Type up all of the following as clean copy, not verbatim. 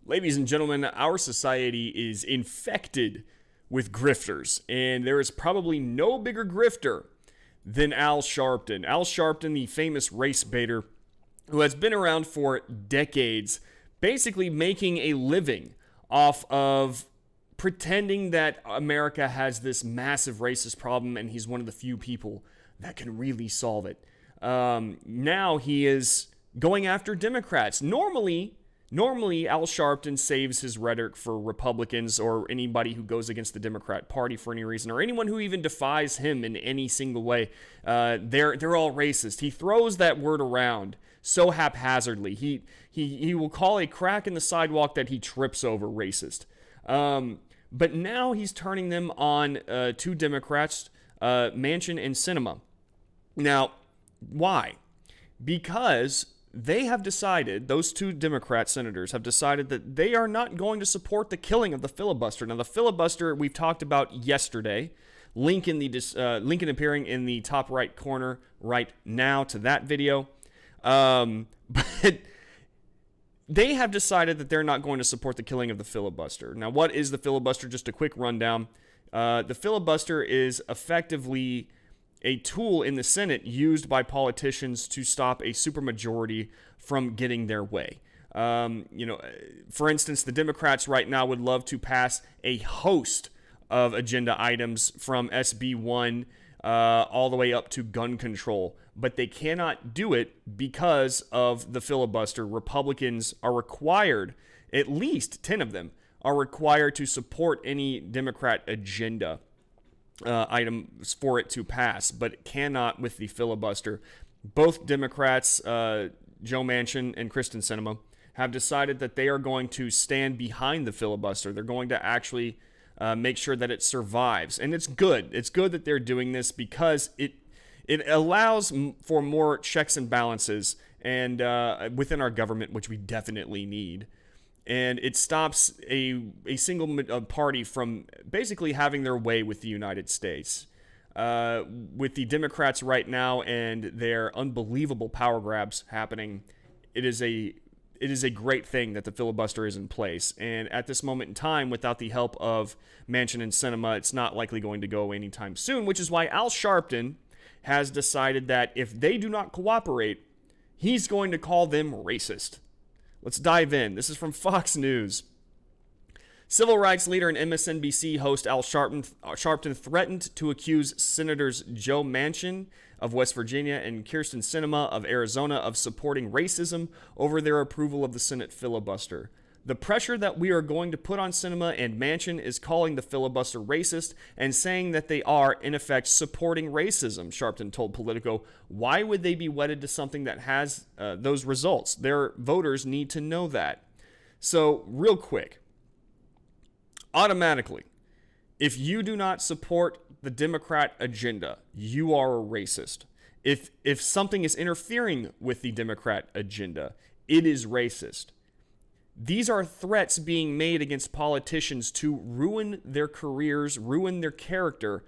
Ladies and gentlemen, our society is infected with grifters, and there is probably no bigger grifter than Al Sharpton. Al Sharpton, the famous race baiter, who has been around for decades, basically making a living off of pretending that America has this massive racist problem, and he's one of the few people that can really solve it. Now he is going after Democrats. Normally, Al Sharpton saves his rhetoric for Republicans or anybody who goes against the Democrat Party for any reason, or anyone who even defies him in any single way. They're all racist. He throws that word around so haphazardly. He will call a crack in the sidewalk that he trips over racist. But now he's turning them on two Democrats, Manchin and Sinema. Now, why? Because they have decided, those two Democrat senators have decided that they are not going to support the killing of the filibuster. Now, the filibuster we've talked about yesterday. Link appearing in the top right corner right now to that video. But they have decided that they're not going to support the killing of the filibuster. Now, what is the filibuster? Just a quick rundown. The filibuster is effectively a tool in the Senate used by politicians to stop a supermajority from getting their way. For instance, the Democrats right now would love to pass a host of agenda items from SB 1 all the way up to gun control, but they cannot do it because of the filibuster. Republicans are required, at least 10 of them, are required to support any Democrat agenda items for it to pass, but it cannot with the filibuster. Both Democrats, Joe Manchin and Kyrsten Sinema, have decided that they are going to stand behind the filibuster. They're going to actually make sure that it survives. And it's good. It's good that they're doing this because it allows for more checks and balances and within our government, which we definitely need. And it stops a single party from basically having their way with the United States. With the Democrats right now and their unbelievable power grabs happening, it is a great thing that the filibuster is in place. And at this moment in time, without the help of Manchin and Sinema, it's not likely going to go anytime soon, which is why Al Sharpton has decided that if they do not cooperate, he's going to call them racist. Let's dive in. This is from Fox News. Civil rights leader and MSNBC host Al Sharpton threatened to accuse Senators Joe Manchin of West Virginia and Kyrsten Sinema of Arizona of supporting racism over their approval of the Senate filibuster. The pressure that we are going to put on Sinema and Manchin is calling the filibuster racist and saying that they are, in effect, supporting racism, Sharpton told Politico. Why would they be wedded to something that has those results? Their voters need to know that. So, real quick, automatically, if you do not support the Democrat agenda, you are a racist. If something is interfering with the Democrat agenda, it is racist. These are threats being made against politicians to ruin their careers, ruin their character,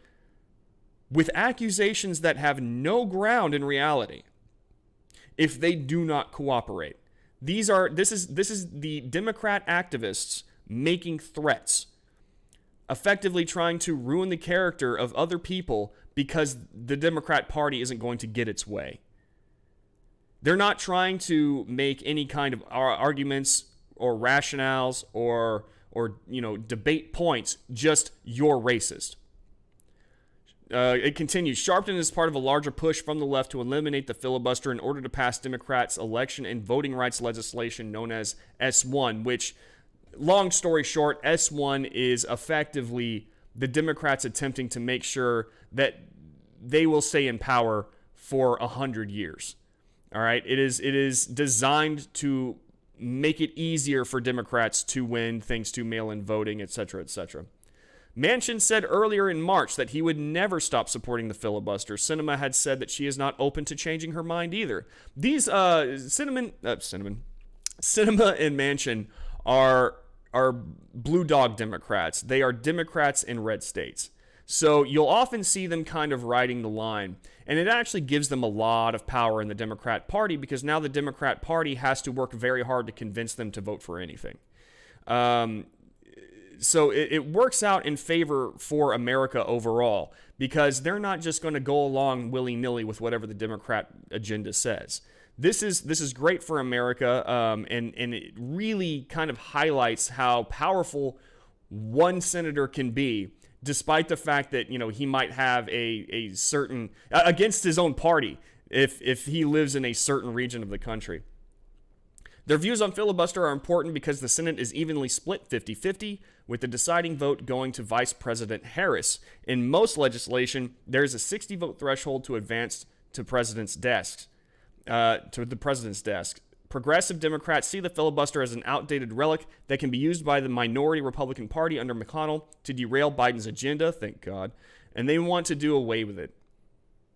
with accusations that have no ground in reality if they do not cooperate. This is the Democrat activists making threats, effectively trying to ruin the character of other people because the Democrat Party isn't going to get its way. They're not trying to make any kind of arguments or rationales or debate points, just you're racist. It continues. Sharpton is part of a larger push from the left to eliminate the filibuster in order to pass Democrats' election and voting rights legislation known as S1, which, long story short, S1 is effectively the Democrats attempting to make sure that they will stay in power for 100 years. All right? It is designed to make it easier for Democrats to win thanks to mail-in voting, etc., etc. Manchin said earlier in March that he would never stop supporting the filibuster. Sinema had said that she is not open to changing her mind either. These Sinema and Manchin are blue dog Democrats. They are Democrats in red states. So you'll often see them kind of riding the line. And it actually gives them a lot of power in the Democrat Party because now the Democrat Party has to work very hard to convince them to vote for anything. So it works out in favor for America overall, because they're not just going to go along willy-nilly with whatever the Democrat agenda says. This is great for America, and it really kind of highlights how powerful one senator can be, despite the fact that, you know, he might have a certain against his own party if he lives in a certain region of the country. Their views on filibuster are important because the Senate is evenly split 50-50, with the deciding vote going to Vice President Harris. In most legislation, there is a 60-vote threshold to advance to the president's desk. Progressive Democrats see the filibuster as an outdated relic that can be used by the minority Republican Party under McConnell to derail Biden's agenda, thank God, and they want to do away with it.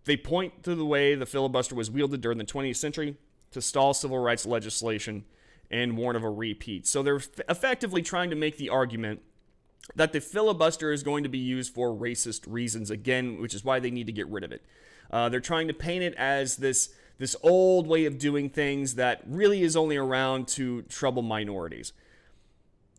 They point to the way the filibuster was wielded during the 20th century to stall civil rights legislation and warn of a repeat. So they're effectively trying to make the argument that the filibuster is going to be used for racist reasons again, which is why they need to get rid of it. They're trying to paint it as this old way of doing things that really is only around to trouble minorities.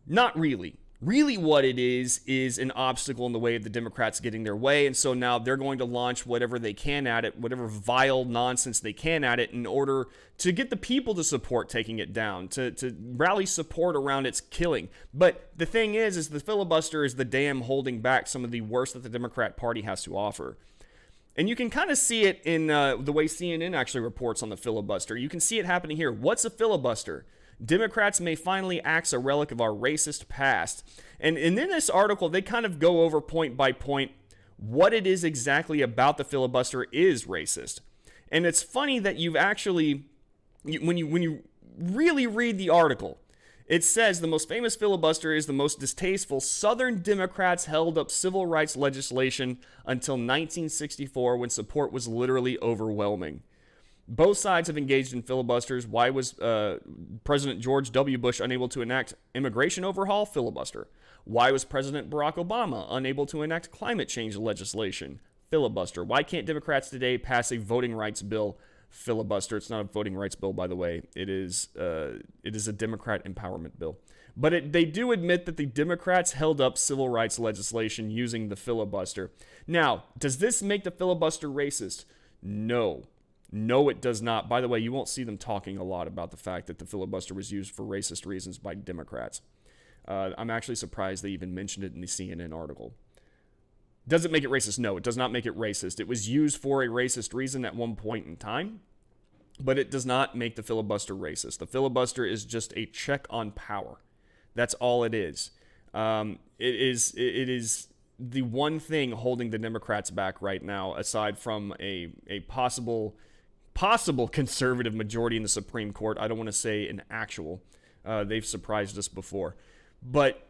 Not really. Really what it is an obstacle in the way of the Democrats getting their way, and so now they're going to launch whatever they can at it, whatever vile nonsense they can at it, in order to get the people to support taking it down, to rally support around its killing. But the thing is the filibuster is the dam holding back some of the worst that the Democrat Party has to offer. And you can kind of see it in the way CNN actually reports on the filibuster. You can see it happening here. What's a filibuster? Democrats may finally axe a relic of our racist past. And in this article, they kind of go over point by point what it is exactly about the filibuster is racist. And it's funny that you've actually, when you really read the article, it says the most famous filibuster is the most distasteful. Southern Democrats held up civil rights legislation until 1964, when support was literally overwhelming. Both sides have engaged in filibusters. Why was President George W. Bush unable to enact immigration overhaul? Filibuster. Why was President Barack Obama unable to enact climate change legislation? Filibuster. Why can't Democrats today pass a voting rights bill? Filibuster. It's not a voting rights bill, by the way. It is a Democrat empowerment bill. But they do admit that the Democrats held up civil rights legislation using the filibuster. Now, does this make the filibuster racist? No. No, it does not. By the way, you won't see them talking a lot about the fact that the filibuster was used for racist reasons by Democrats. I'm actually surprised they even mentioned it in the CNN article. Does it make it racist? No, it does not make it racist. It was used for a racist reason at one point in time, but it does not make the filibuster racist. The filibuster is just a check on power. That's all it is. It is the one thing holding the Democrats back right now, aside from a possible conservative majority in the Supreme Court. I don't want to say an actual. They've surprised us before. But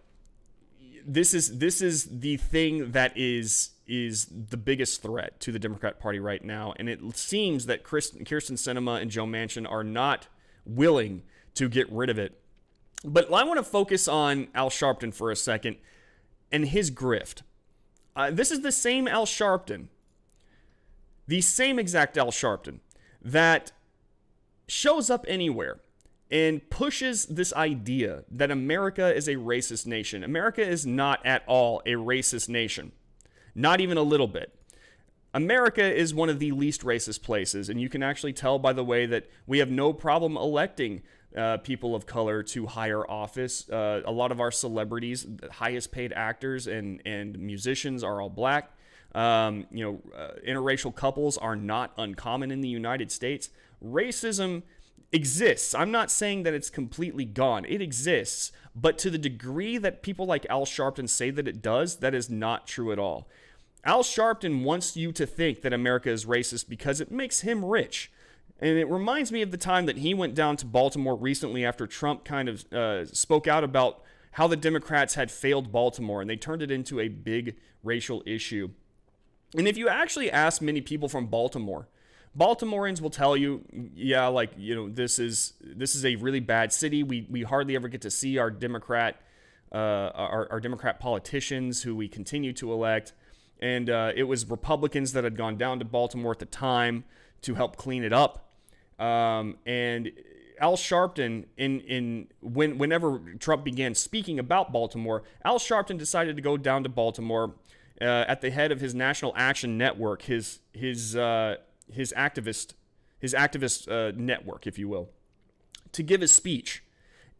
this is the thing that is the biggest threat to the Democrat Party right now. And it seems that Kyrsten Sinema and Joe Manchin are not willing to get rid of it. But I want to focus on Al Sharpton for a second and his grift. This is the same Al Sharpton, the same exact Al Sharpton, that shows up anywhere and pushes this idea that America is a racist nation. America is not at all a racist nation, not even a little bit. America is one of the least racist places, and you can actually tell by the way that we have no problem electing people of color to higher office. A lot of our celebrities, highest paid actors and musicians are all black. Interracial couples are not uncommon in the United States. Racism exists. I'm not saying that it's completely gone. It exists, but to the degree that people like Al Sharpton say that it does, that is not true at all. Al Sharpton wants you to think that America is racist because it makes him rich. And it reminds me of the time that he went down to Baltimore recently after Trump kind of spoke out about how the Democrats had failed Baltimore, and they turned it into a big racial issue. And if you actually ask many people from Baltimore, Baltimoreans will tell you, yeah, this is a really bad city. We hardly ever get to see our Democrat politicians who we continue to elect. And it was Republicans that had gone down to Baltimore at the time to help clean it up. And Al Sharpton, whenever Trump began speaking about Baltimore, Al Sharpton decided to go down to Baltimore at the head of his National Action Network, his activist network, if you will, to give a speech.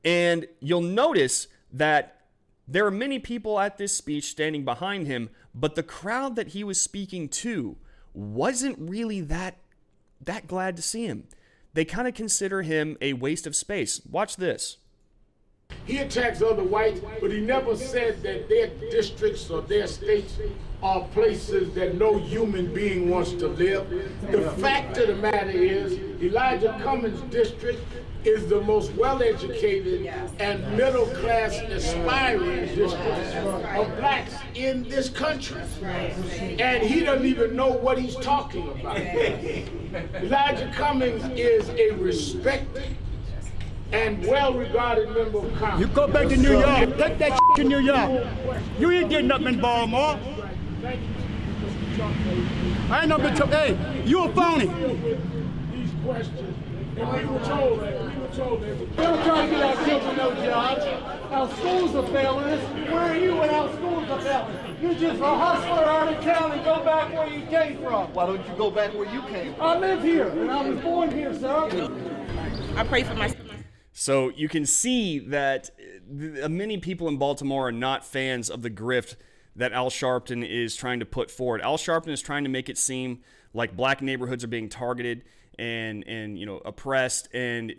And you'll notice that there are many people at this speech standing behind him, but the crowd that he was speaking to wasn't really that glad to see him. They kind of consider him a waste of space. Watch this. He attacks other whites, but he never said that their districts or their states are places that no human being wants to live. The fact of the matter is, Elijah Cummings' district is the most well-educated and middle-class aspiring district of blacks in this country. And he doesn't even know what he's talking about. Elijah Cummings is a respected and well-regarded member of Congress. You go back to New York. Take that to New York. You ain't getting up in Baltimore. I ain't no bitch. Hey, you a phony. These questions, and we were told that. Don't try to get our children no jobs. Our schools are failing us. Where are you when our schools are failing? You're just a hustler out of town and go back where you came from. Why don't you go back where you came from? I live here and I was born here, sir. I pray for my. So you can see that many people in Baltimore are not fans of the grift that Al Sharpton is trying to put forward. Al Sharpton is trying to make it seem like black neighborhoods are being targeted and oppressed, and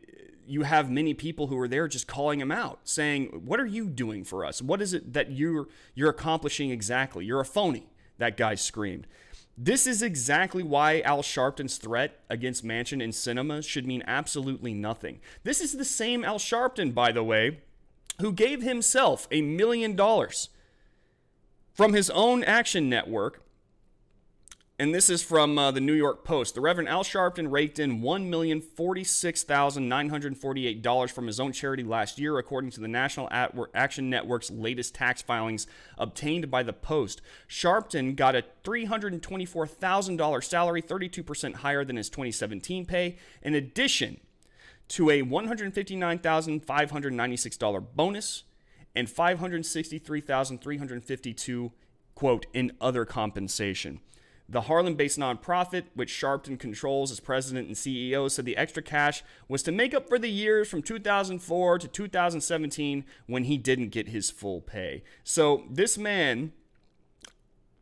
you have many people who are there just calling him out, saying, "What are you doing for us? What is it that you're accomplishing exactly? You're a phony." That guy screamed. This is exactly why Al Sharpton's threat against Manchin and Sinema should mean absolutely nothing. This is the same Al Sharpton, by the way, who gave himself $1 million from his own action network. And this is from the New York Post. The Reverend Al Sharpton raked in $1,046,948 from his own charity last year, according to the National Action Network's latest tax filings obtained by the Post. Sharpton got a $324,000 salary, 32% higher than his 2017 pay, in addition to a $159,596 bonus and $563,352, quote, in other compensation. The Harlem-based nonprofit, which Sharpton controls as president and CEO, said the extra cash was to make up for the years from 2004 to 2017 when he didn't get his full pay. So this man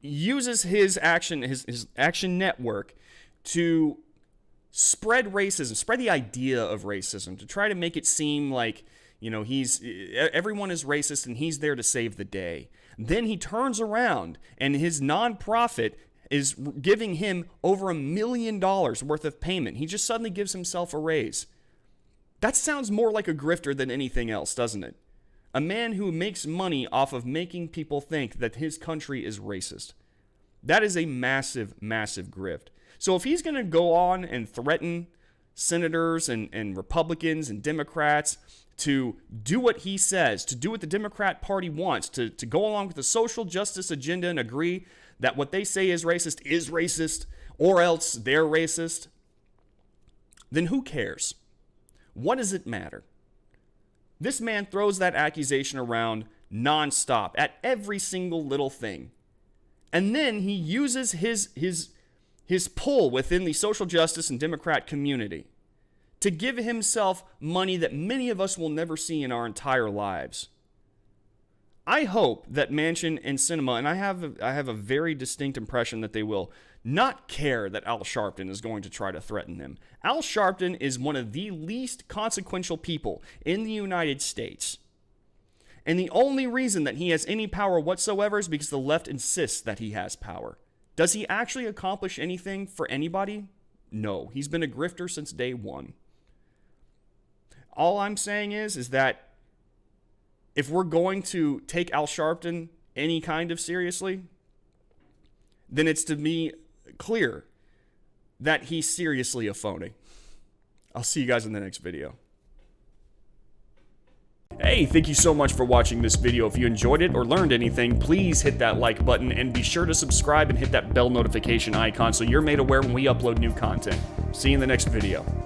uses his action network to spread racism, spread the idea of racism, to try to make it seem like, everyone is racist and he's there to save the day. Then he turns around and his nonprofit is giving him over $1 million worth of payment. He just suddenly gives himself a raise. That sounds more like a grifter than anything else, doesn't it? A man who makes money off of making people think that his country is racist. That is a massive, massive grift. So if he's going to go on and threaten senators and Republicans and Democrats to do what he says, to do what the Democrat Party wants, to go along with the social justice agenda and agree that what they say is racist, or else they're racist, then who cares? What does it matter? This man throws that accusation around nonstop at every single little thing. And then he uses his pull within the social justice and Democrat community to give himself money that many of us will never see in our entire lives. I hope that Manchin and Sinema, and I have a very distinct impression that they will not care that Al Sharpton is going to try to threaten them. Al Sharpton is one of the least consequential people in the United States. And the only reason that he has any power whatsoever is because the left insists that he has power. Does he actually accomplish anything for anybody? No. He's been a grifter since day one. All I'm saying is that if we're going to take Al Sharpton any kind of seriously, then it's to me clear that he's seriously a phony. I'll see you guys in the next video. Hey, thank you so much for watching this video. If you enjoyed it or learned anything, please hit that like button and be sure to subscribe and hit that bell notification icon so you're made aware when we upload new content. See you in the next video.